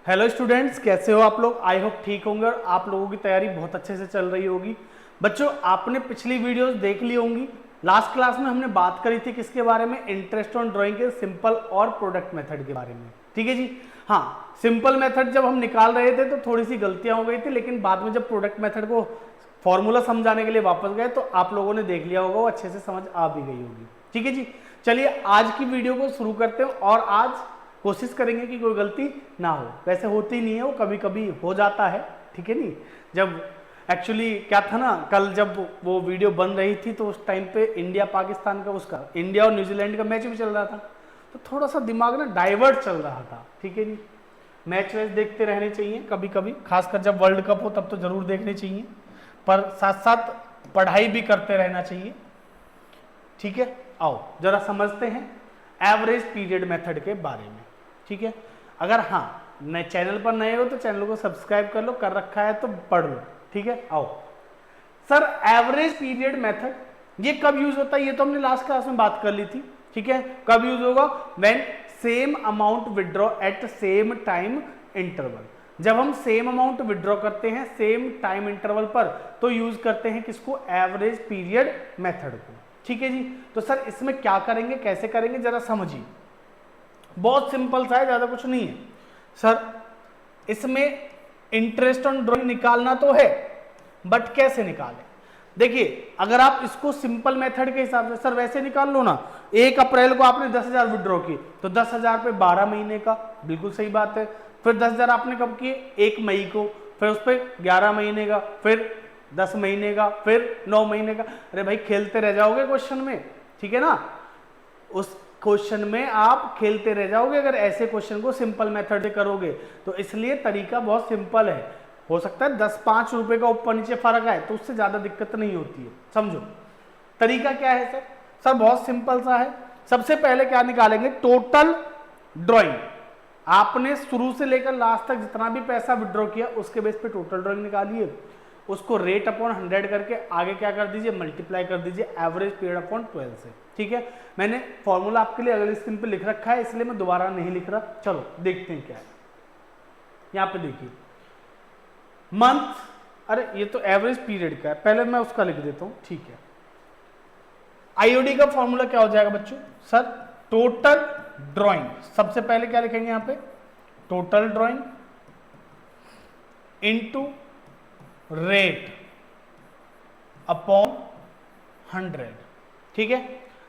Hello students, कैसे हो आप लोग। आई होप ठीक होंगे और आप लोगों की तैयारी बहुत अच्छे से चल रही होगी। बच्चों, आपने पिछली वीडियोस देख ली होंगी। लास्ट क्लास में हमने बात करी थी किसके बारे में, इंटरेस्ट ऑन ड्राइंग के सिंपल और प्रोडक्ट मेथड के बारे में। ठीक है जी। हाँ, सिंपल मेथड जब हम निकाल रहे थे तो थोड़ी सी गलतियां हो गई थी, लेकिन बाद में जब प्रोडक्ट मेथड को फॉर्मूला समझाने के लिए वापस गए तो आप लोगों ने देख लिया होगा, वो अच्छे से समझ आ भी गई होगी। ठीक है जी। चलिए आज की वीडियो को शुरू करते हैं और आज कोशिश करेंगे कि कोई गलती ना हो। वैसे होती नहीं है, वो कभी कभी हो जाता है। ठीक है नहीं। जब एक्चुअली क्या था ना, कल जब वो वीडियो बन रही थी तो उस टाइम पे इंडिया पाकिस्तान का, उसका इंडिया और न्यूजीलैंड का मैच भी चल रहा था, तो थोड़ा सा दिमाग ना डाइवर्ट चल रहा था। ठीक है जी। मैच वैच देखते रहने चाहिए कभी कभी, खासकर जब वर्ल्ड कप हो तब तो जरूर देखने चाहिए, पर साथ साथ पढ़ाई भी करते रहना चाहिए। ठीक है, आओ जरा समझते हैं एवरेज पीरियड मेथड के बारे में। ठीक है, अगर हाँ नए चैनल पर नए हो तो चैनल को सब्सक्राइब कर लो, कर रखा है तो पढ़ लो। ठीक है, आओ सर, एवरेज पीरियड मेथड ये कब यूज होता है, ये तो हमने लास्ट क्लास में बात कर ली थी। ठीक है, कब यूज होगा, when same amount withdraw at same time interval. जब हम सेम अमाउंट विड्रॉ करते हैं सेम टाइम इंटरवल पर तो यूज करते हैं किसको, एवरेज पीरियड मेथड को। ठीक है जी। तो सर इसमें क्या करेंगे, कैसे करेंगे, जरा समझिए। बहुत सिंपल सा है, ज्यादा कुछ नहीं है सर। इसमें इंटरेस्ट ऑन ड्राइंग निकालना तो है, बट कैसे निकालें। देखिए, अगर आप इसको सिंपल मेथड के हिसाब से सर वैसे निकाल लो ना, 1 अप्रैल को आपने 10,000 विड्रॉ की तो 10,000 पे 12 महीने का, बिल्कुल सही बात है। फिर 10,000 आपने कब किए, 1 मई को, फिर उस पर 11 महीने का, फिर 10 महीने का, फिर 9 महीने का। अरे भाई खेलते रह जाओगे क्वेश्चन में। ठीक है ना, उस क्वेश्चन में आप खेलते रह जाओगे अगर ऐसे क्वेश्चन को सिंपल मेथड से करोगे। तो इसलिए तरीका बहुत सिंपल है। हो सकता है 10-5 रुपए का ऊपर नीचे फर्क आए तो उससे ज्यादा दिक्कत नहीं होती है। समझो तरीका क्या है सर। सर बहुत सिंपल सा है। सबसे पहले क्या निकालेंगे, टोटल ड्राइंग। आपने शुरू से लेकर लास्ट तक जितना भी पैसा विड्रॉ किया उसके बेस पे टोटल ड्राइंग निकालिए, उसको रेट अपॉन 100 करके आगे क्या कर दीजिए, मल्टीप्लाई कर दीजिए एवरेज पीरियड अपॉन 12 से। ठीक है, मैंने फॉर्मूला आपके लिए अगले स्क्रीन पे लिख रखा है, इसलिए मैं दोबारा नहीं लिख रहा। चलो देखते हैं क्या है। यहां पे देखिए मंथ, अरे ये तो एवरेज पीरियड का है, पहले मैं उसका लिख देता हूं। ठीक है, आईओडी का फॉर्मूला क्या हो जाएगा बच्चों, सर टोटल ड्राइंग। सबसे पहले क्या लिखेंगे यहां पे, total drawing into rate upon 100। ठीक है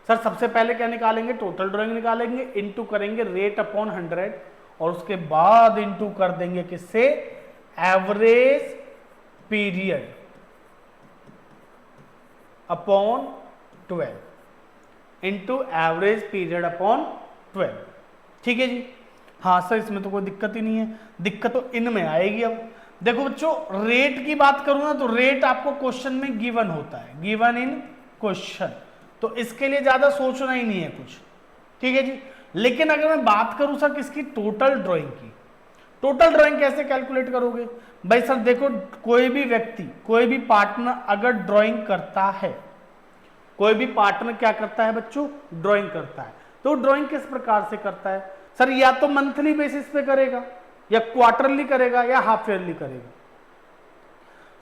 सर, सबसे पहले क्या निकालेंगे, टोटल ड्राइंग निकालेंगे, इनटू करेंगे रेट अपॉन 100 और उसके बाद इनटू कर देंगे किससे, average period upon 12 into average period upon 12। ठीक है जी। हाँ सर, इसमें तो कोई दिक्कत ही नहीं है, दिक्कत तो इनमें आएगी। अब देखो बच्चों, रेट की बात करूं ना तो रेट आपको क्वेश्चन में गिवन होता है, गिवन इन क्वेश्चन, तो इसके लिए ज्यादा सोचना ही नहीं है कुछ। ठीक है जी। लेकिन अगर मैं बात करूं सर किसकी, टोटल ड्राइंग की, टोटल ड्राइंग कैसे कैलकुलेट करोगे भाई। सर देखो, कोई भी व्यक्ति, कोई भी पार्टनर अगर ड्राइंग करता है, कोई भी पार्टनर क्या करता है बच्चों, ड्राइंग करता है, तो ड्राइंग किस प्रकार से करता है सर, या तो मंथली बेसिस पे करेगा, या क्वार्टरली करेगा, या हाफ ईयरली करेगा।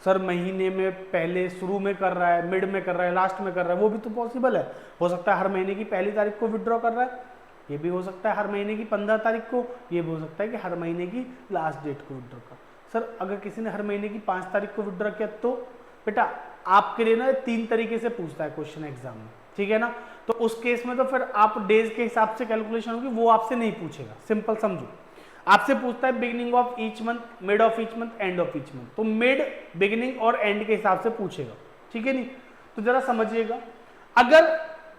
सर महीने में पहले शुरू में कर रहा है, मिड में कर रहा है, लास्ट में कर रहा है, वो भी तो पॉसिबल है। हो सकता है हर महीने की पहली तारीख को विड्रॉ कर रहा है, ये भी हो सकता है हर महीने की 15 तारीख को, ये भी हो सकता है कि हर महीने की लास्ट डेट को विड्रॉ कर। सर अगर किसी ने हर महीने की 5 तारीख को विड्रॉ किया तो बेटा आपके लिए ना 3 तरीके से पूछता है क्वेश्चन एग्जाम में। ठीक है ना, तो उस केस में तो फिर आप डेज के हिसाब से कैलकुलेशन होगी, वो आपसे नहीं पूछेगा। सिंपल समझो, आपसे पूछता है beginning of each month, mid of each month, and of each month, तो मिड, बिगिनिंग और एंड के हिसाब से पूछेगा। ठीक है नहीं, तो जरा समझिएगा, अगर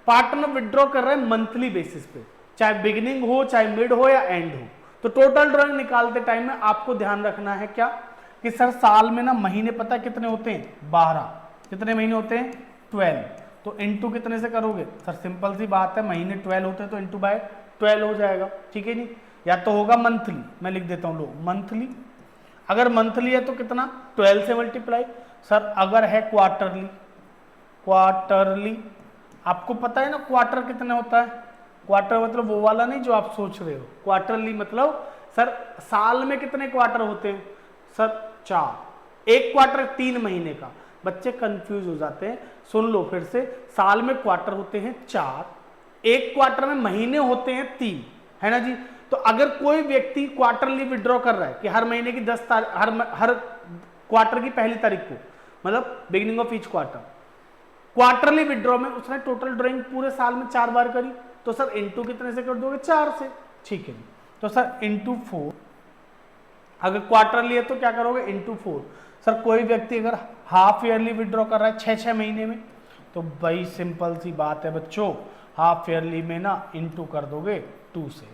पार्टनर विड्रॉ कर रहे हैं मंथली बेसिस पे, चाहे बिगिनिंग हो, चाहे मिड हो या एंड हो, तो टोटल ड्राइंग निकालते टाइम में आपको ध्यान रखना है क्या, कि सर साल में ना महीने पता कितने होते हैं, 12, कितने महीने होते हैं, 12, तो इंटू कितने से करोगे सर, सिंपल सी बात है, महीने 12 होते हैं तो इंटू बाय 12 हो जाएगा। ठीक है नहीं, या तो होगा मंथली, मैं लिख देता हूं लो मंथली, अगर मंथली है तो कितना, 12 से मल्टीप्लाई। सर अगर है क्वार्टरली, क्वार्टरली आपको पता है ना क्वार्टर कितने होता है, क्वार्टर मतलब वो वाला नहीं जो आप सोच रहे हो, क्वार्टरली मतलब सर साल में कितने क्वार्टर होते हैं? सर 4। एक क्वार्टर 3 महीने का। बच्चे कंफ्यूज हो जाते हैं, सुन लो फिर से, साल में क्वार्टर होते हैं 4, एक क्वार्टर में महीने होते हैं 3, है ना जी। तो अगर कोई व्यक्ति क्वार्टरली विड्रॉ कर रहा है कि हर महीने की 10 तारीख, हर क्वार्टर की पहली तारीख को, मतलब beginning of each quarter, quarterly withdraw में उसने टोटल ड्राइंग पूरे साल में 4 बार करी, तो सर इनटू कितने से कर दोगे? 4 से। ठीक है जी, तो सर इनटू 4, अगर क्वार्टरली है तो क्या करोगे? इनटू 4। सर कोई व्यक्ति अगर हाफ ईयरली विड्रॉ कर रहा है 6-6 महीने में, तो भाई सिंपल सी बात है बच्चों, हाफ ईयरली में ना इनटू कर दोगे 2 से।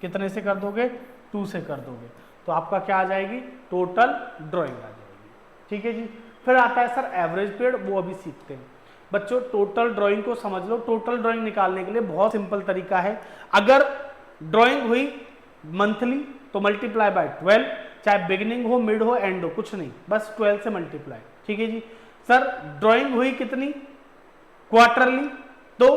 कितने से कर दोगे? 2 से कर दोगे, तो आपका क्या आ जाएगी? टोटल ड्राइंग आ जाएगी। ठीक है जी। फिर आता है सर एवरेज पीरियड, वो अभी सीखते हैं बच्चों। टोटल ड्राइंग को समझ लो, टोटल ड्राइंग निकालने के लिए बहुत सिंपल तरीका है। अगर ड्राइंग हुई मंथली तो मल्टीप्लाई बाय 12, चाहे बिगिनिंग हो, मिड हो, एंड हो, कुछ नहीं, बस 12 से मल्टीप्लाई। ठीक है जी। सर ड्राइंग हुई कितनी? क्वार्टरली, तो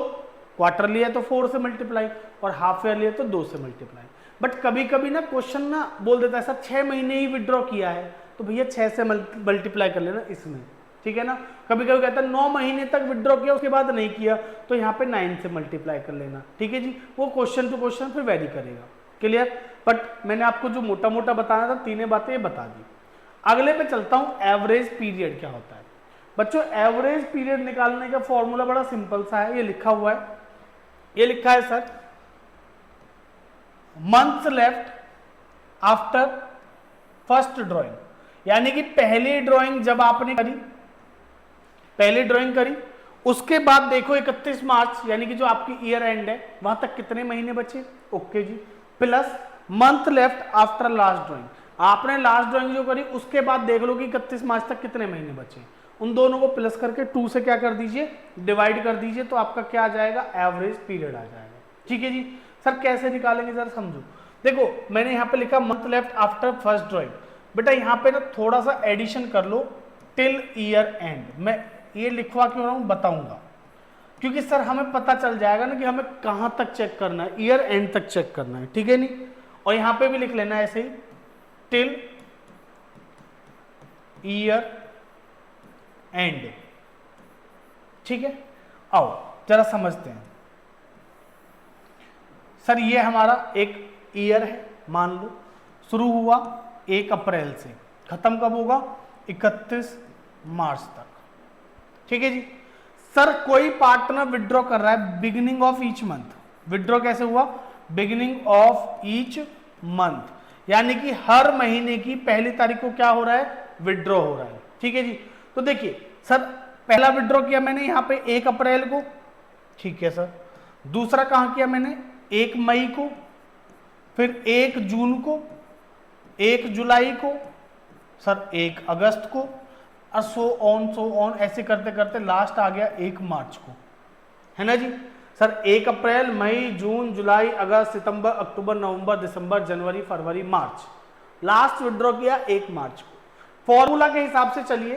क्वार्टरली है तो 4 से मल्टीप्लाई, और हाफ ईयरली है तो 2 से मल्टीप्लाई। बट कभी कभी ना क्वेश्चन ना बोल देता है सर 6 महीने ही विड्रॉ किया है, तो भैया 6 से मल्टीप्लाई कर लेना इसमें। ठीक है ना। कभी कभी कहता है 9 महीने तक विड्रॉ किया उसके बाद नहीं किया, तो यहाँ पे 9 से मल्टीप्लाई कर लेना। ठीक है जी। वो क्वेश्चन टू क्वेश्चन फिर वेरी करेगा। क्लियर? बट मैंने आपको जो मोटा मोटा बताना था, तीनों बातें ये बता दी। अगले पे चलता हूं, एवरेज पीरियड क्या होता है बच्चों। एवरेज पीरियड निकालने का फॉर्मूला बड़ा सिंपल सा है, ये लिखा हुआ है, ये लिखा है sir, months left after first drawing, यानी कि पहली ड्राइंग जब आपने करी, पहली ड्राइंग करी, उसके बाद देखो 31 मार्च यानी कि जो आपकी ईयर एंड है, वहां तक कितने महीने बचे? ओके जी। Plus month left after last drawing, आपने लास्ट ड्राइंग जो करी उसके बाद देख लो कि 31 मार्च तक कितने महीने बचे, उन दोनों को प्लस करके 2 से क्या कर दीजिए? डिवाइड कर दीजिए, तो आपका क्या आ जाएगा? एवरेज पीरियड आ जाएगा। ठीक है जी। सर कैसे निकालेंगे जरा समझो। देखो मैंने यहाँ पे लिखा month left after first drawing, बेटा यहाँ पे ना थोड़ा सा एडिशन कर लो, टिल ईयर एंड। मैं ये लिखवा क्यों रहा हूँ बताऊंगा, क्योंकि सर हमें पता चल जाएगा ना कि हमें कहां तक चेक करना है, ईयर एंड तक चेक करना है। ठीक है नहीं? और यहां पे भी लिख लेना है ऐसे ही, टिल ईयर एंड। ठीक है, आओ जरा समझते हैं। सर ये हमारा एक ईयर है, मान लो शुरू हुआ 1 अप्रैल से, खत्म कब होगा? 31 मार्च तक। ठीक है जी। सर कोई पार्टनर विड्रॉ कर रहा है beginning of each month, withdraw कैसे हुआ? बिगिनिंग ऑफ ईच मंथ, यानी कि हर महीने की पहली तारीख को क्या हो रहा है? विड्रॉ हो रहा है। ठीक है जी। तो देखिए सर पहला विड्रॉ किया मैंने यहाँ पे 1 अप्रैल को, ठीक है सर। दूसरा कहाँ किया मैंने? 1 मई को, फिर 1 जून को, 1 जुलाई को, सर 1 अगस्त को, और सो ऑन ऐसे करते करते लास्ट आ गया 1 मार्च को, है ना जी। सर 1 अप्रैल, मई, जून, जुलाई, अगस्त, सितंबर, अक्टूबर, नवंबर, दिसंबर, जनवरी, फरवरी, मार्च, लास्ट विड्रॉ किया 1 मार्च को। फॉर्मूला के हिसाब से चलिए,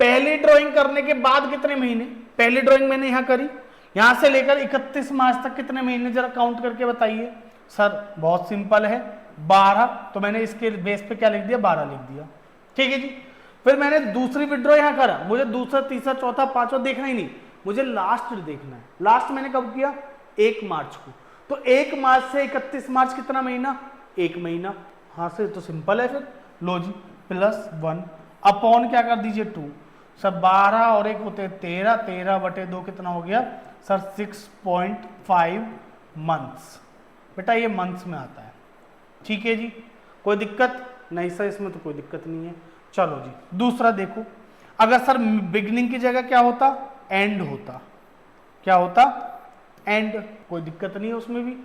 पहली ड्राइंग करने के बाद कितने महीने? पहली ड्राइंग मैंने यहां करी, यहां से लेकर 31 मार्च तक कितने महीने जरा काउंट करके बताइए। सर बहुत सिंपल है, 12, तो मैंने इसके बेस पे क्या लिख दिया? 12 लिख दिया। ठीक है जी। फिर मैंने दूसरी विड्रॉ यहां करा, मुझे दूसरा, तीसरा, चौथा, पांचवा देखना ही नहीं, मुझे लास्ट देखना है। लास्ट मैंने कब किया? 1 मार्च को। तो 1 मार्च से 31 मार्च कितना महीना? 1 महीना। हाँ से तो सिंपल है, फिर लो जी, +1 अपॉन क्या कर दीजिए? 2। सर 12 और 1 होते 13, 13/2 कितना हो गया? Sir 6.5 months. बेटा ये मंथ्स में आता है। ठीक है जी, कोई दिक्कत नहीं सर, इसमें तो कोई दिक्कत नहीं है। चलो जी दूसरा देखो, अगर सर बिगनिंग की जगह क्या होता? एंड होता। क्या होता? एंड। कोई दिक्कत नहीं है उसमें भी।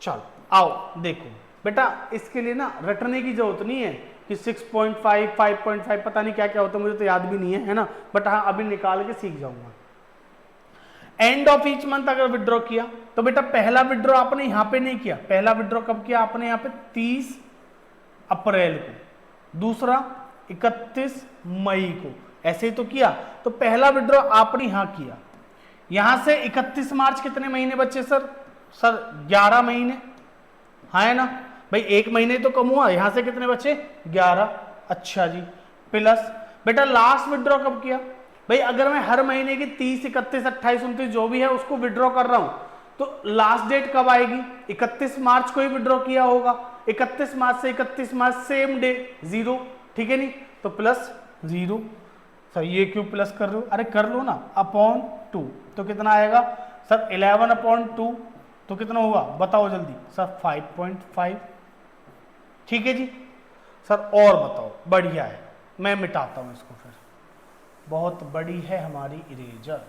चलो आओ देखो बेटा, इसके लिए ना रटने की जरूरत नहीं है कि 6.5, 5.5 पता नहीं क्या क्या होता है, मुझे तो याद भी नहीं है ना, बट हाँ अभी निकाल के सीख जाऊंगा। एंड ऑफ ईच मंथ अगर विड्रॉ किया तो बेटा पहला विड्रॉ आपने यहां पे नहीं किया, पहला विड्रॉ कब किया आपने? यहां पे 30 अप्रैल को, दूसरा 31 मई को, ऐसे ही तो किया। तो पहला विड्रॉ आपने यहां किया, यहां से 31 मार्च कितने महीने बचे सर? सर 11 महीने, हाँ है ना। भाई 1 महीने तो कम हुआ, यहां से कितने बचे 11। अच्छा जी, प्लस बेटा लास्ट विड्रॉ कब किया? भाई अगर मैं हर महीने की 30, 31, 28, 29 जो भी है उसको विड्रॉ कर रहा हूं तो लास्ट डेट कब आएगी? 31 मार्च को ही विड्रॉ किया होगा। 31 मार्च से 31 मार्च सेम डे 0, ठीक है नहीं? तो प्लस 0। सर ये क्यों प्लस कर रहे हो? अरे कर लो ना, अपॉन 2 तो कितना आएगा सर? 11/2 तो कितना होगा बताओ जल्दी सर? 5.5। ठीक है जी सर, और बताओ। बढ़िया है, मैं मिटाता हूं इसको फिर। बहुत बड़ी है हमारी इरेजर।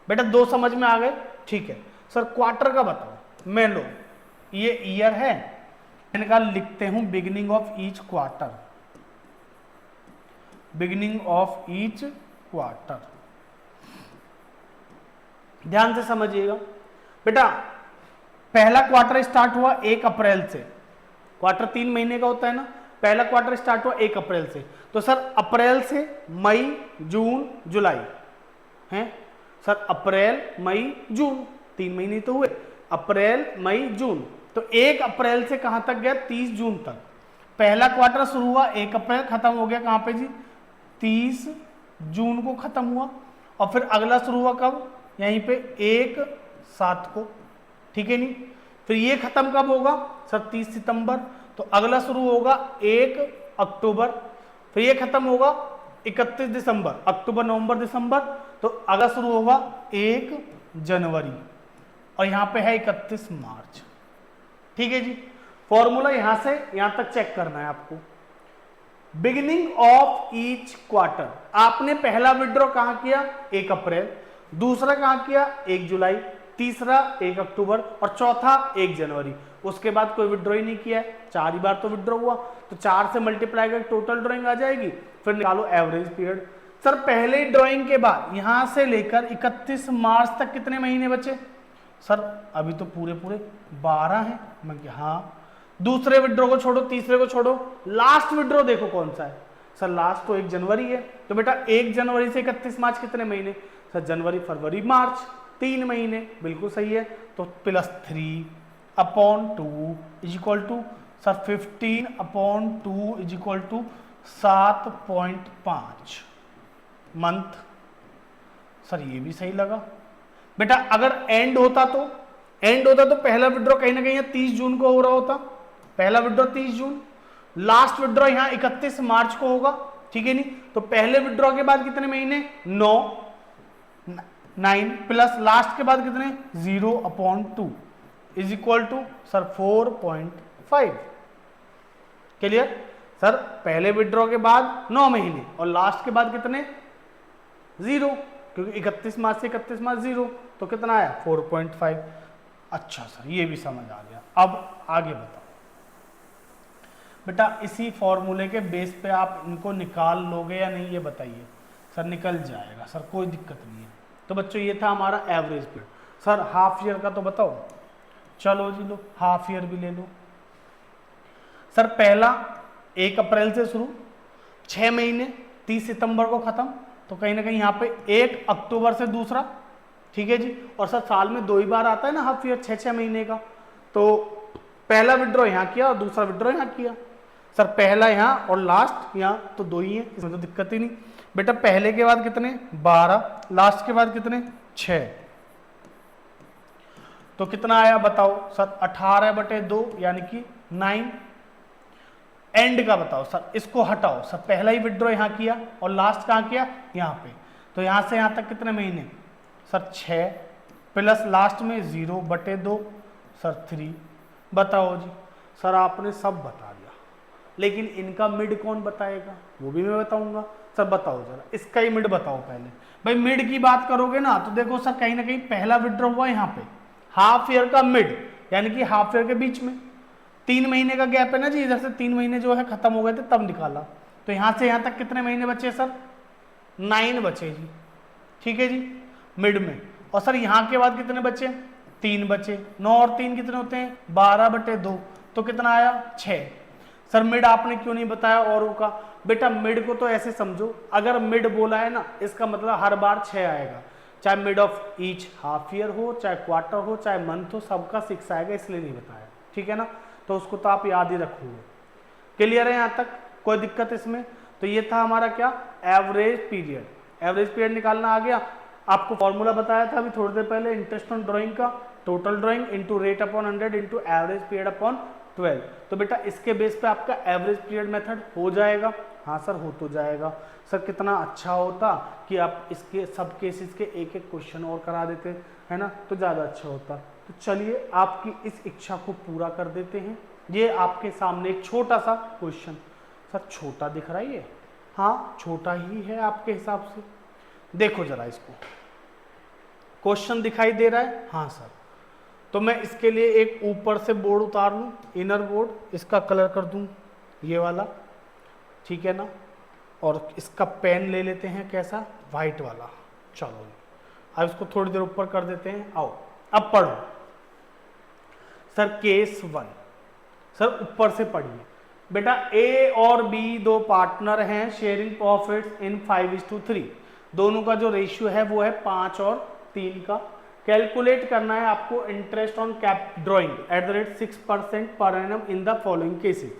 बेटा 2 समझ में आ गए? ठीक है सर, क्वार्टर का बताओ। मैं लो ये ईयर है, इनका लिखते हूं beginning of each quarter, beginning of each quarter. ध्यान से समझिएगा बेटा, पहला क्वार्टर स्टार्ट हुआ 1 अप्रैल से। क्वार्टर 3 महीने का होता है ना, पहला क्वार्टर स्टार्ट हुआ 1 अप्रैल से। तो सर अप्रैल से मई, जून, जुलाई हैं सर? अप्रैल, मई, जून 3 महीने तो हुए, अप्रैल, मई, जून। तो 1 अप्रैल से कहां तक गया? 30 जून तक। पहला क्वार्टर शुरू हुआ 1 अप्रैल, खत्म हो गया कहां पे जी? 30 जून को खत्म हुआ। और फिर अगला शुरू हुआ कब? यहीं पे 1/7 को, ठीक है नहीं? फिर ये खत्म कब होगा सर? 30 सितंबर। तो अगला शुरू होगा 1 अक्टूबर, फिर ये खत्म होगा 31 दिसंबर। अक्टूबर, नवंबर, दिसंबर। तो अगला शुरू होगा 1 जनवरी, और यहां पे है 31 मार्च। ठीक है जी, फॉर्मूला यहां से यहां तक चेक करना है आपको। बिगिनिंग ऑफ ईच क्वार्टर, आपने पहला विड्रॉ कहां किया? 1 अप्रैल, दूसरा कहां किया? 1 जुलाई, तीसरा 1 अक्टूबर, और चौथा 1 जनवरी। उसके बाद कोई विड्रॉ ही नहीं किया है, 4 ही बार तो विड्रॉ हुआ। तो 4 से मल्टीप्लाई कर टोटल ड्राइंग आ जाएगी। फिर निकालो एवरेज पीरियड। सर पहले ड्राइंग के बाद यहां से लेकर 31 मार्च तक कितने महीने बचे? सर अभी तो पूरे 12 हैं। मैं हाँ, दूसरे विड्रॉ को छोड़ो, तीसरे को छोड़ो, लास्ट विड्रॉ देखो कौन सा है? सर लास्ट तो 1 जनवरी है। तो बेटा 1 जनवरी से 31 मार्च कितने महीने? सर जनवरी, फरवरी, मार्च 3 महीने। बिल्कुल सही है। तो +3/2 is equal to sir 15/2 is equal to 7.5 month. Sir ये भी सही लगा। बेटा अगर एंड होता तो पहला विड्रॉ कहीं ना कहीं 30 जून को हो रहा होता। पहला विड्रॉ 30 जून, लास्ट विड्रॉ यहां 31 मार्च को होगा, ठीक है नहीं? तो पहले विड्रॉ के बाद कितने महीने? 9 प्लस लास्ट के बाद कितने? 0/2 is equal to sir 4.5। Clear? Sir पहले विड्रॉ के बाद 9 महीने और लास्ट के बाद कितने? 0, क्योंकि 31 मार्च से 31 मार्च 0, तो कितना आया? 4.5। अच्छा सर ये भी समझ आ गया। अब आगे बताओ बेटा, इसी फॉर्मूले के बेस पे आप इनको निकाल लोगे या नहीं ये बताइए। सर निकल जाएगा सर, कोई दिक्कत नहीं है। तो बच्चों ये था हमारा average period. Sir half year का तो बताओ। चलो जी लो, हाफ ईयर भी ले लो। सर पहला 1 अप्रैल से शुरू, 6 महीने, 30 सितंबर को खत्म। तो कहीं ना कहीं यहाँ पे 1 अक्टूबर से दूसरा, ठीक है जी? और सर साल में 2 ही बार आता है ना हाफ ईयर, 6 महीने का। तो पहला विड्रॉ यहाँ किया और दूसरा विड्रॉ यहाँ किया। सर पहला यहाँ और लास्ट यहाँ, तो 2 ही है, इसमें तो दिक्कत ही नहीं। बेटा पहले के बाद कितने? 12, लास्ट के बाद कितने? 6। तो कितना आया बताओ सर? 18/2 यानी कि 9। एंड का बताओ सर, इसको हटाओ सर। पहला ही विड्रॉ यहाँ किया और लास्ट कहाँ किया? यहाँ पे। तो यहाँ से यहाँ तक कितने महीने? सर 6 प्लस लास्ट में 0/2 सर 3। बताओ जी। सर आपने सब बता दिया, लेकिन इनका मिड कौन बताएगा? वो भी मैं बताऊंगा। सर बताओ जरा, इसका ही मिड बताओ पहले। भाई मिड की बात करोगे ना तो देखो सर, कहीं ना कहीं पहला विड्रॉ हुआ यहाँ पे, हाफ ईयर का मिड, यानी कि हाफ ईयर के बीच में 3 महीने का गैप है ना जी, इधर से 3 महीने जो है खत्म हो गए थे तब निकाला। तो यहां से यहां तक कितने महीने बचे सर? 9 बचे जी, ठीक है जी, मिड में। और सर यहां के बाद कितने बचे? 3 बचे। 9 और 3 कितने होते हैं? 12/2। तो कितना आया? 6। सर मिड आपने क्यों नहीं बताया औरों का? बेटा मिड को तो ऐसे समझो, अगर मिड बोला है ना, इसका मतलब हर बार 6 आएगा, चाहे mid of each half year हो, चाहे क्वार्टर हो, चाहे मंथ हो, सबका 6 आएगा, इसलिए नहीं बताया, ठीक है ना, तो उसको तो आप याद ही रखोगे। क्लियर है यहाँ तक, कोई दिक्कत इसमें? तो ये था हमारा क्या, एवरेज पीरियड। एवरेज पीरियड निकालना आ गया। आपको फॉर्मूला बताया था अभी थोड़ी देर पहले इंटरेस्ट ऑन ड्राइंग का, total drawing into rate upon 100 into average period upon 12। तो बेटा इसके बेस पे आपका एवरेज पीरियड मेथड हो जाएगा। हाँ सर हो तो जाएगा। सर कितना अच्छा होता कि आप इसके सब केसेस के एक एक क्वेश्चन और करा देते, है ना, तो ज़्यादा अच्छा होता। तो चलिए आपकी इस इच्छा को पूरा कर देते हैं। ये आपके सामने एक छोटा सा क्वेश्चन, सर छोटा दिख रहा है ये? हाँ छोटा ही है आपके हिसाब से। देखो जरा इसको, क्वेश्चन दिखाई दे रहा है? हाँ सर। तो मैं इसके लिए एक ऊपर से बोर्ड उतार लूँ, इनर बोर्ड, इसका कलर कर दूँ ये वाला, ठीक है ना, और इसका पेन ले लेते हैं कैसा, वाइट वाला। चलो अब इसको थोड़ी देर ऊपर कर देते हैं। आओ अब पढ़ो सर। केस 1, सर ऊपर से पढ़िए बेटा। ए और बी दो पार्टनर हैं, शेयरिंग प्रॉफिट्स इन 5:3। दोनों का जो रेशियो है वो है 5 और 3 का। कैलकुलेट करना है आपको interest on cap drawing at the rate 6% per annum in the following cases.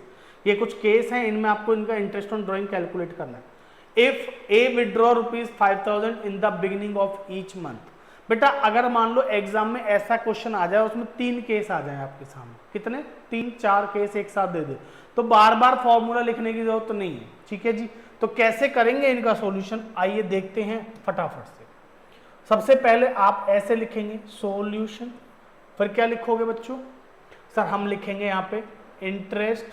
ये कुछ केस हैं, इनमें आपको इनका इंटरेस्ट ऑन ड्रॉइंग कैलकुलेट करना है। If A withdraw ₹5,000 in the beginning of each month. बेटा अगर मान लो एग्जाम में ऐसा क्वेश्चन आ जाए, उसमें 3 केस आ जाए आपके सामने, कितने, 3-4 केस एक साथ दे दे, तो बार बार फॉर्मूला लिखने की जरूरत तो नहीं है, ठीक है जी। तो कैसे करेंगे इनका सॉल्यूशन, आइए देखते हैं फटाफट से। सबसे पहले आप ऐसे लिखेंगे सॉल्यूशन, फिर क्या लिखोगे बच्चों, सर हम लिखेंगे यहाँ पे interest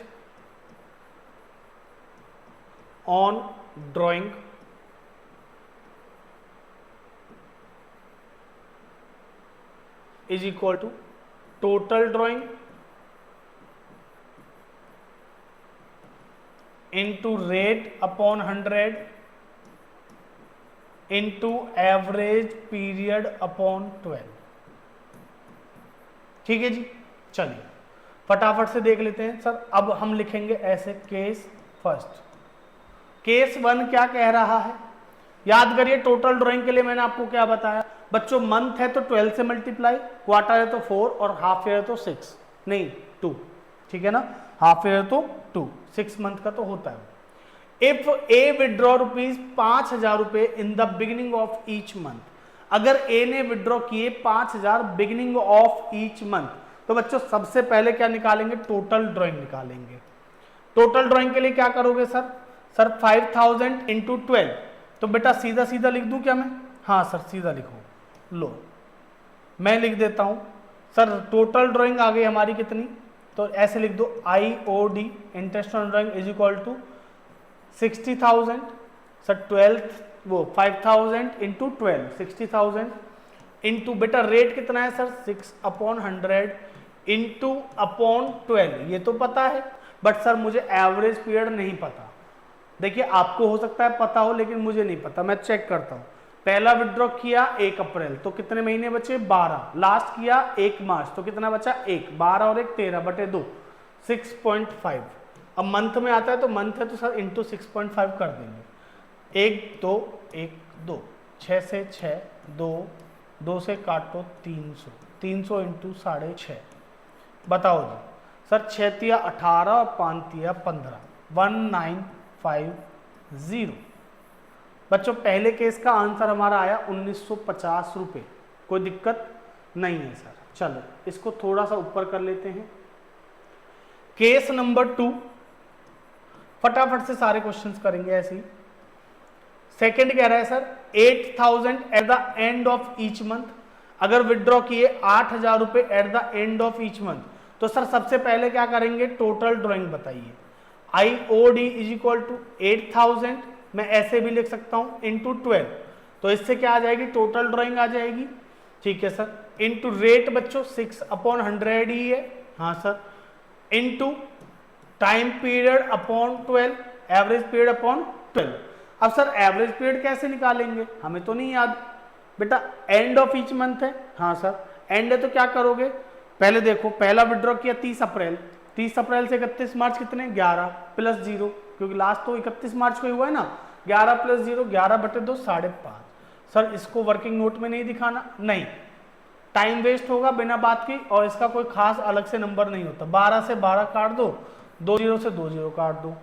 on drawing is equal to total drawing into rate upon 100 into average period upon 12। ठीक है जी। चलिए फटाफट से देख लेते हैं सर। अब हम लिखेंगे ऐसे केस फर्स्ट। केस 1 क्या कह रहा है, याद करिए टोटल ड्राइंग के लिए मैंने आपको क्या बताया बच्चों, मंथ है तो 12 से मल्टीप्लाई, क्वार्टर है तो 4 और हाफ ईयर है तो 6, नहीं 2, ठीक है ना, हाफ ईयर तो 2, 6 मंथ का तो होता है। If A withdraw ₹5,000 in the beginning of each month, अगर ए ने विड्रॉ किए 5,000 बिगिनिंग ऑफ ईच मंथ, तो बच्चों सबसे पहले क्या निकालेंगे, टोटल ड्राइंग निकालेंगे। टोटल ड्राइंग के लिए क्या करोगे सर, 5,000 इंटू 12, तो बेटा सीधा सीधा लिख दूं क्या मैं, हाँ सर सीधा लिखो, लो मैं लिख देता हूं सर। टोटल ड्राइंग आ गई हमारी कितनी, तो ऐसे लिख दो IOD interest on drawing is equal to 60,000 sir 12 वो 5,000 इंटू 12, 60,000 इंटू बेटा रेट कितना है सर 6/100 इंटू अपॉन 12, ये तो पता है, बट सर मुझे एवरेज पीरियड नहीं पता। देखिए आपको हो सकता है पता हो लेकिन मुझे नहीं पता, मैं चेक करता हूँ। पहला विड्रॉ किया 1 अप्रैल, तो कितने महीने बचे 12, लास्ट किया 1 मार्च, तो कितना बचा 1, 12 और 1 13/2, 6.5। अब मंथ में आता है तो मंथ है तो सर इंटू 6.5 कर देंगे, 1 2 1 2, 6 से 6 2, 2 से काटो 300, 300 इंटू 6.5, बताओ जी सर 6 तिया 18 और 5 तिया 15, 1950। बच्चों पहले केस का आंसर हमारा आया 1950 रुपये, कोई दिक्कत नहीं है सर। चलो इसको थोड़ा सा ऊपर कर लेते हैं। केस नंबर 2, फटाफट से सारे क्वेश्चंस करेंगे ऐसे ही। सेकंड कह रहा है sir 8,000 eight the end of each month, अगर विड्रॉ किए 8,000 रुपए eight the end of each month, तो सर सबसे पहले क्या करेंगे, टोटल ड्राइंग बताइए। IOD इज इक्वल टू 8,000, मैं ऐसे भी लिख सकता हूं इंटू 12, तो इससे क्या आ जाएगी, टोटल ड्राइंग आ जाएगी, ठीक है सर, इंटू रेट बच्चों 6/100 ही है, हाँ sir, into time period upon 12, average period upon 12। अब सर एवरेज पीरियड कैसे निकालेंगे, हमें तो नहीं याद बेटा, एंड ऑफ ईच मंथ है, हाँ सर एंड है तो क्या करोगे, पहले देखो पहला विड्रॉ किया 30 अप्रैल, 30 अप्रैल से 31 मार्च कितने 11 प्लस 0, क्योंकि लास्ट तो 31 मार्च को ही हुआ है ना, 11 प्लस 0 11/2 5.5। सर इसको वर्किंग नोट में नहीं दिखाना, नहीं, टाइम वेस्ट होगा बिना बात की, और इसका कोई खास अलग से नंबर नहीं होता। 12 से 12 काट दो, 2 जीरो से 2 जीरो काट दो,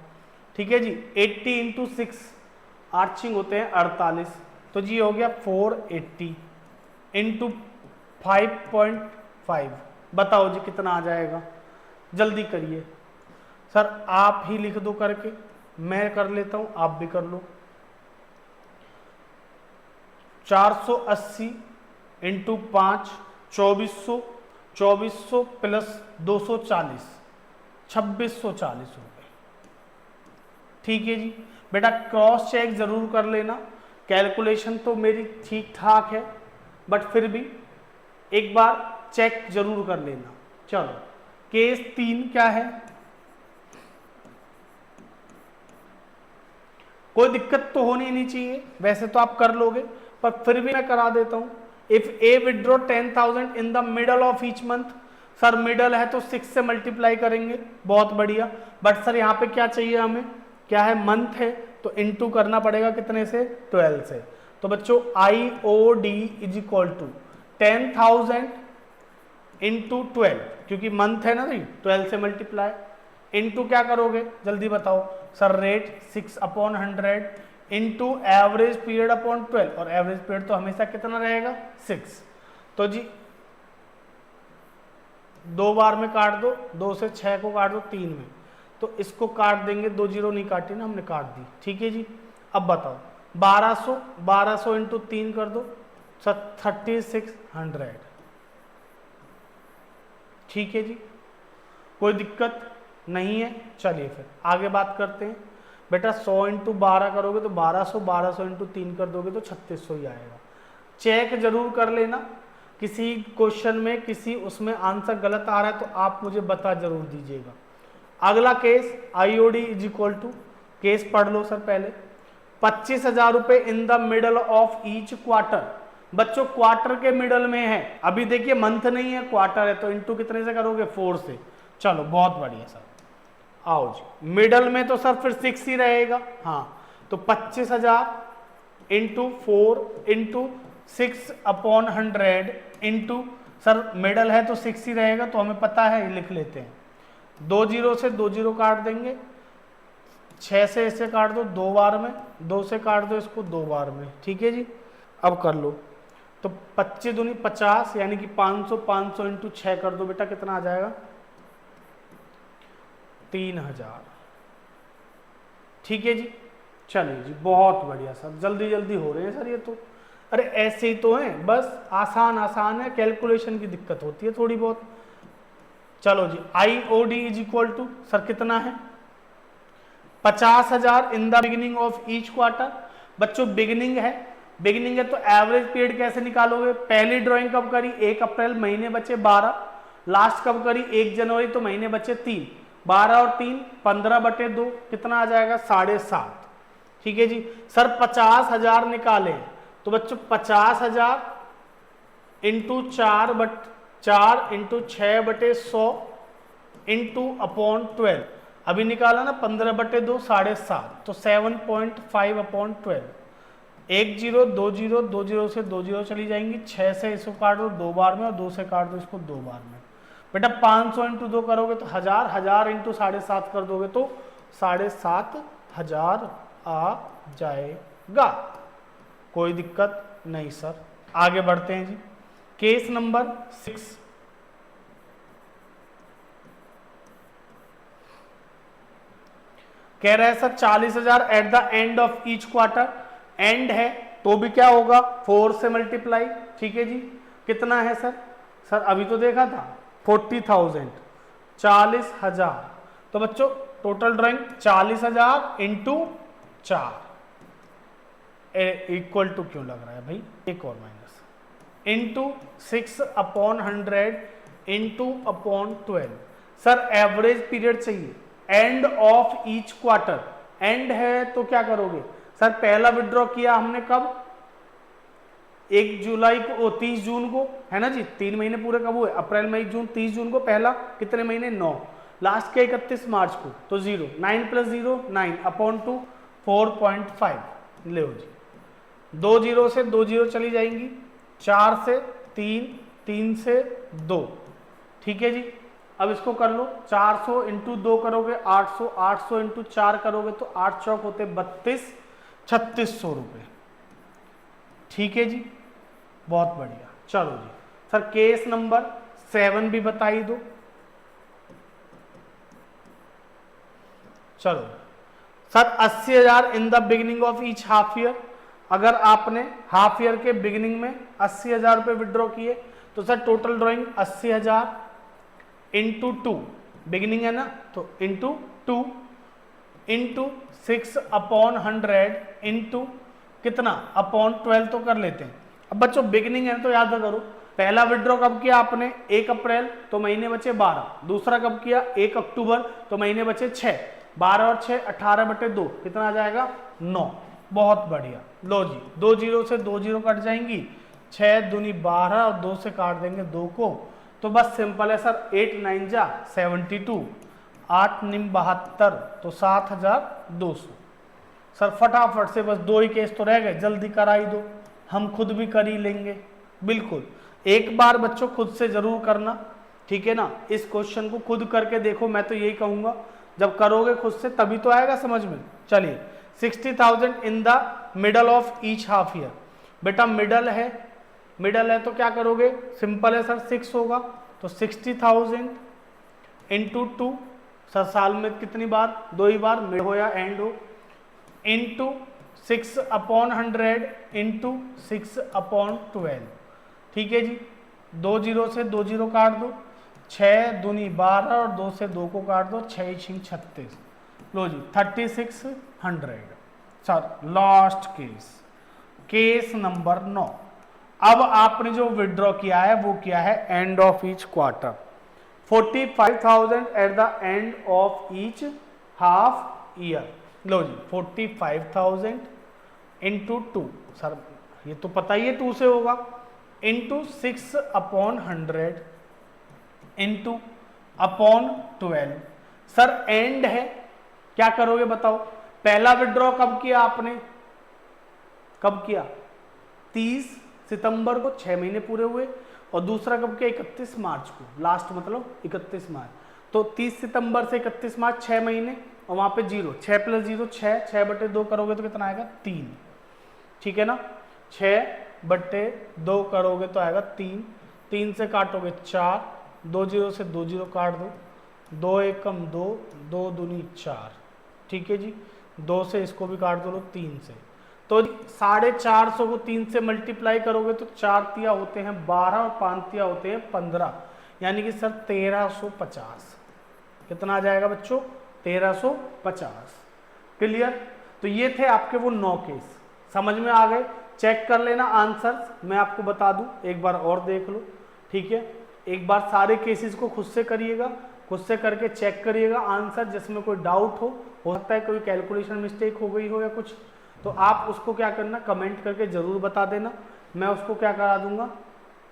ठीक है जी। 80 इंटू 6 आर्चिंग होते हैं 48, तो जी हो गया 480 इंटू 5.5। बताओ जी कितना आ जाएगा, जल्दी करिए सर, आप ही लिख दो करके, मैं कर लेता हूं, आप भी कर लो। 480 इंटू 5 2400, 2400 प्लस 240 2640 रुपये, ठीक है जी। बेटा क्रॉस चेक जरूर कर लेना, कैलकुलेशन तो मेरी ठीक ठाक है, बट फिर भी एक बार चेक जरूर कर लेना। चलो केस 3 क्या है, कोई दिक्कत तो होनी नहीं चाहिए, वैसे तो आप कर लोगे, पर फिर भी मैं करा देता हूं। If A withdraw 10,000 in the middle of each month, sir middle है तो 6 से मल्टीप्लाई करेंगे, बहुत बढ़िया। बट सर यहाँ पे क्या चाहिए हमें, क्या है, मंथ है, तो इनटू करना पड़ेगा कितने से, 12 से। तो बच्चों IOD is equal to 10,000 into 12, क्योंकि मंथ है ना भाई, 12 से मल्टीप्लाई, इंटू क्या करोगे जल्दी बताओ sir, rate 6/100 into average period upon 12, और एवरेज पीरियड तो हमेशा कितना रहेगा 6। तो जी 2 बार में काट दो, 2 से 6 को काट दो 3 में, तो इसको काट देंगे, 2 जीरो नहीं काटी ना हमने, काट दी, ठीक है जी। अब बताओ 1200 इंटू 3 कर दो, 3600, ठीक है जी, कोई दिक्कत नहीं है। चलिए फिर आगे बात करते हैं। बेटा 100 इंटू 12 करोगे तो 1200, 1200 इंटू 3 कर दोगे तो 3600 ही आएगा। चेक जरूर कर लेना, किसी क्वेश्चन में किसी उसमें आंसर गलत आ रहा है तो आप मुझे बता जरूर दीजिएगा। अगला case IOD is equal to, case पढ़ लो सर पहले, 25,000 रुपए in the middle of each quarter. बच्चों क्वार्टर के मिडल में है, अभी देखिए मंथ नहीं है क्वार्टर है, तो इंटू कितने से करोगे, 4 से। चलो बहुत बढ़िया सर, आओ जी, मिडल में तो सर फिर 6 ही रहेगा, हाँ, तो 25,000 into 4 into 6/100 into, sir middle है तो 6 ही रहेगा, तो हमें पता है, लिख लेते हैं। 2 जीरो से 2 जीरो काट देंगे, 6 से इसे काट दो 2 बार में, 2 से काट दो इसको 2 बार में, ठीक है जी। अब कर लो, तो 25 दूनी 50, यानी कि 500, 500 इंटू 6 कर दो बेटा, कितना आ जाएगा, 3000, ठीक है जी। चलिए जी, बहुत बढ़िया सर, जल्दी जल्दी हो रहे हैं सर ये तो, अरे ऐसे ही तो हैं, बस आसान आसान है, कैलकुलेशन की दिक्कत होती है थोड़ी बहुत। चलो जी, IOD is equal to, sir कितना है, 50,000 in the beginning of each quarter. बच्चों बिगिनिंग है तो एवरेज पीरियड कैसे निकालोगे, पहली ड्राइंग कब करी, 1 अप्रैल, महीने बचे 12, लास्ट कब करी, 1 जनवरी, तो महीने बचे 3, 12 और 3 15/2, कितना आ जाएगा, 7.5, ठीक है जी। सर 50,000 निकाले, तो बच्चों 50,000 इंटू 4 इंटू 6/100 इंटू अपॉन 12, अभी निकाला ना 15/2, 7.5, तो 7.5/12। 1 जीरो 2 जीरो, 2 जीरो से 2 जीरो चली जाएंगी, 6 से इसको काट दो 2 बार में, और 2 से काट दो इसको 2 बार में। बेटा 500 इंटू 2 करोगे तो 1000, 1000 इंटू 7.5 कर दोगे तो 7,500 आ जाएगा, कोई दिक्कत नहीं सर। आगे बढ़ते हैं जी, केस नंबर 6। कह रहा है sir 40,000 eight the end of each quarter, end है तो भी क्या होगा, 4 से मल्टीप्लाई, ठीक है जी। कितना है सर, सर अभी तो देखा था 40,000, 40,000, तो बच्चों total drawing 40,000 into 4 equal to क्यों लग रहा है भाई, एक और minus, into 6/100 into upon 12। Sir average period चाहिए, end of each quarter, end है तो क्या करोगे सर, पहला विड्रॉ किया हमने कब, 1 जुलाई को, 30 जून को, है ना जी, 3 महीने पूरे कब हुए, अप्रैल मई जून, 30 जून को पहला, कितने महीने 9, लास्ट के 31 मार्च को, तो 0, 9 + 0 9 अपॉन 2 4.5, ले जी, 2 जीरो से 2 जीरो चली जाएंगी, 4 से 3 3 से 2, ठीक है जी। अब इसको कर लो, 400 इंटू 2 करोगे 800, 800 इंटू 4 करोगे तो 8 चौक होते 32, 3600 रुपये, ठीक है जी, बहुत बढ़िया। चलो जी सर, केस नंबर 7 भी बताई दो। चलो sir, 80,000 in the beginning of each half year. अगर आपने हाफ ईयर के बिगिनिंग में 80,000 रुपये विड्रॉ किए तो sir total drawing 80,000 into 2, beginning है ना, तो इंटू 2 इंटू 6/100 इंटू कितना अपॉन 12 तो कर लेते हैं। अब बच्चों बिगिनिंग है तो याद करो, पहला विड्रॉ कब किया आपने 1 अप्रैल, तो महीने बचे 12। दूसरा कब किया 1 अक्टूबर, तो महीने बचे 6। 12 और 6 18/2, कितना आ जाएगा 9। बहुत बढ़िया। लो जी, 2 जीरो से 2 जीरो कट जाएंगी, 6 दूनी 12 और 2 से काट देंगे 2 को, तो बस सिंपल है सर, 8 9 जा 72, 8 9 72, तो 7,200। सर फटाफट से बस 2 ही केस तो रह गए, जल्दी कराई दो, हम खुद भी कर ही लेंगे। बिल्कुल, एक बार बच्चों खुद से जरूर करना, ठीक है ना, इस क्वेश्चन को खुद करके देखो, मैं तो यही कहूंगा, जब करोगे खुद से तभी तो आएगा समझ में। चलिए, 60,000 इन the middle of each half year. बेटा मिडल है तो क्या करोगे, सिंपल है सर, 6 होगा, तो 60,000 इंटू 2, सर साल में कितनी बार, 2 ही बार, मिड हो या एंड हो, इंटू 6/100 इंटू 6/12, ठीक है जी। 2 जीरो से 2 जीरो काट दो, 6 दूनी 12 और 2 से 2 को काट दो, 6 6 36, लो जी 3600। Sir last case number 9। अब आपने जो विड्रॉ किया है वो किया है end of each quarter, 45,000 at the end of each half year. लो जी 45,000 इंटू 2, सर ये तो पता ही है 2 से होगा, into 6/100 into upon 12। Sir end है, क्या करोगे बताओ, पहला विड्रॉ कब किया आपने, कब किया 30 सितंबर को, 6 महीने पूरे हुए, और दूसरा कब किया 31 मार्च को, लास्ट मतलब 31 मार्च, तो 30 सितंबर से 31 मार्च 6 महीने, और वहां पे 0, 6 + 0 6, 6/2 करोगे तो कितना आएगा 3, ठीक है ना, 6/2 करोगे तो आएगा 3, 3 से काटोगे 4, 2 जीरो से 2 जीरो काट दो, 2 एकम 2, 2 दूनी 4, ठीक है जी, 2 से इसको भी काट दो 3 से, तो 450 को 3 से मल्टीप्लाई करोगे तो 4 तिया होते हैं 12 और 5 तिया होते हैं 15, यानी कि सर 1350। कितना आ जाएगा बच्चों 1350। क्लियर। तो ये थे आपके वो 9 केस, समझ में आ गए। चेक कर लेना आंसर्स, मैं आपको बता दूं, एक बार और देख लो, ठीक है। एक बार सारे केसेस को खुद से करिएगा, खुद से करके चेक करिएगा आंसर, जिसमें कोई डाउट हो सकता है कोई कैलकुलेशन मिस्टेक हो गई हो या कुछ, तो आप उसको क्या करना, कमेंट करके जरूर बता देना, मैं उसको क्या करा दूंगा,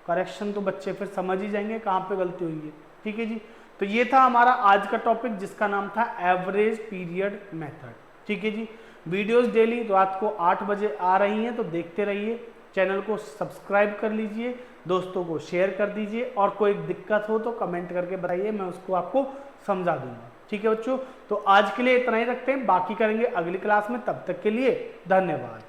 करेक्शन, तो बच्चे फिर समझ ही जाएंगे कहाँ पे गलती हुई है, ठीक है जी। तो ये था हमारा आज का टॉपिक, जिसका नाम था एवरेज पीरियड मेथड, ठीक है जी। वीडियोस डेली रात को 8 बजे आ रही हैं, तो देखते रहिए, चैनल को सब्सक्राइब कर लीजिए, दोस्तों को शेयर कर दीजिए, और कोई दिक्कत हो तो कमेंट करके बताइए, मैं उसको आपको समझा दूंगा, ठीक है बच्चों। तो आज के लिए इतना ही रखते हैं, बाकी करेंगे अगली क्लास में, तब तक के लिए धन्यवाद।